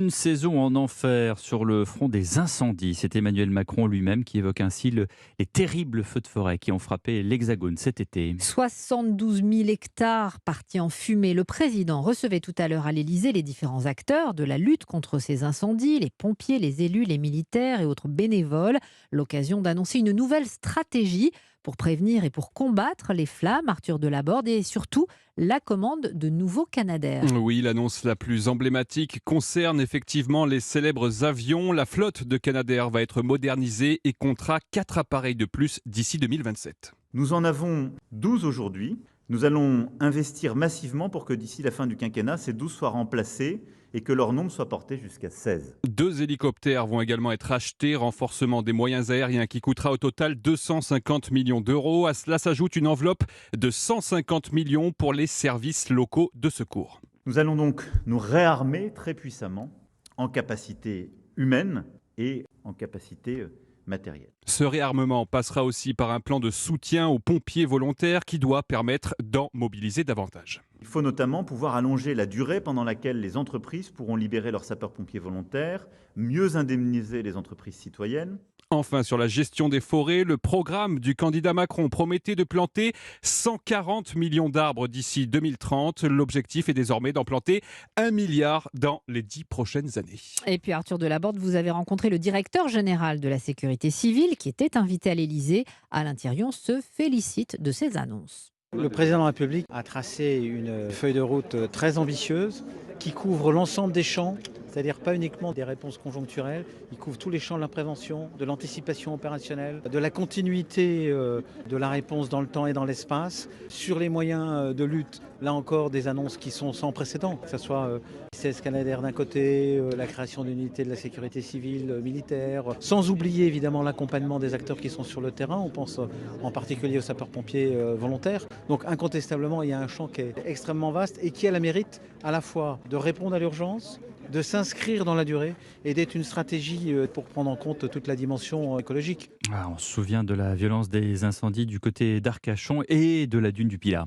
Une saison en enfer sur le front des incendies. C'est Emmanuel Macron lui-même qui évoque ainsi les terribles feux de forêt qui ont frappé l'Hexagone cet été. 72 000 hectares partis en fumée. Le président recevait tout à l'heure à l'Élysée les différents acteurs de la lutte contre ces incendies, les pompiers, les élus, les militaires et autres bénévoles. L'occasion d'annoncer une nouvelle stratégie pour prévenir et pour combattre les flammes, Arthur Delaborde, et surtout la commande de nouveaux Canadair. Oui, l'annonce la plus emblématique concerne effectivement les célèbres avions. La flotte de Canadair va être modernisée et comptera 4 appareils de plus d'ici 2027. Nous en avons 12 aujourd'hui. Nous allons investir massivement pour que d'ici la fin du quinquennat, ces 12 soient remplacés et que leur nombre soit porté jusqu'à 16. 2 hélicoptères vont également être achetés, renforcement des moyens aériens qui coûtera au total 250 millions d'euros. À cela s'ajoute une enveloppe de 150 millions pour les services locaux de secours. Nous allons donc nous réarmer très puissamment en capacité humaine et en capacité matérielle. Ce réarmement passera aussi par un plan de soutien aux pompiers volontaires qui doit permettre d'en mobiliser davantage. Il faut notamment pouvoir allonger la durée pendant laquelle les entreprises pourront libérer leurs sapeurs-pompiers volontaires, mieux indemniser les entreprises citoyennes. Enfin, sur la gestion des forêts, le programme du candidat Macron promettait de planter 140 millions d'arbres d'ici 2030. L'objectif est désormais d'en planter 1 milliard dans les 10 prochaines années. Et puis Arthur Delaborde, vous avez rencontré le directeur général de la sécurité civile qui était invité à l'Élysée. Alain Thirion se félicite de ces annonces. Le président de la République a tracé une feuille de route très ambitieuse qui couvre l'ensemble des champs, c'est-à-dire pas uniquement des réponses conjoncturelles, il couvre tous les champs de la prévention, de l'anticipation opérationnelle, de la continuité de la réponse dans le temps et dans l'espace. Sur les moyens de lutte, là encore des annonces qui sont sans précédent, que ce soit 16 Canadair d'un côté, la création d'unités de la sécurité civile militaire, sans oublier évidemment l'accompagnement des acteurs qui sont sur le terrain, on pense en particulier aux sapeurs-pompiers volontaires. Donc incontestablement, il y a un champ qui est extrêmement vaste et qui a le mérite à la fois de répondre à l'urgence, de s'inscrire dans la durée et d'être une stratégie pour prendre en compte toute la dimension écologique. On se souvient de la violence des incendies du côté d'Arcachon et de la dune du Pilat.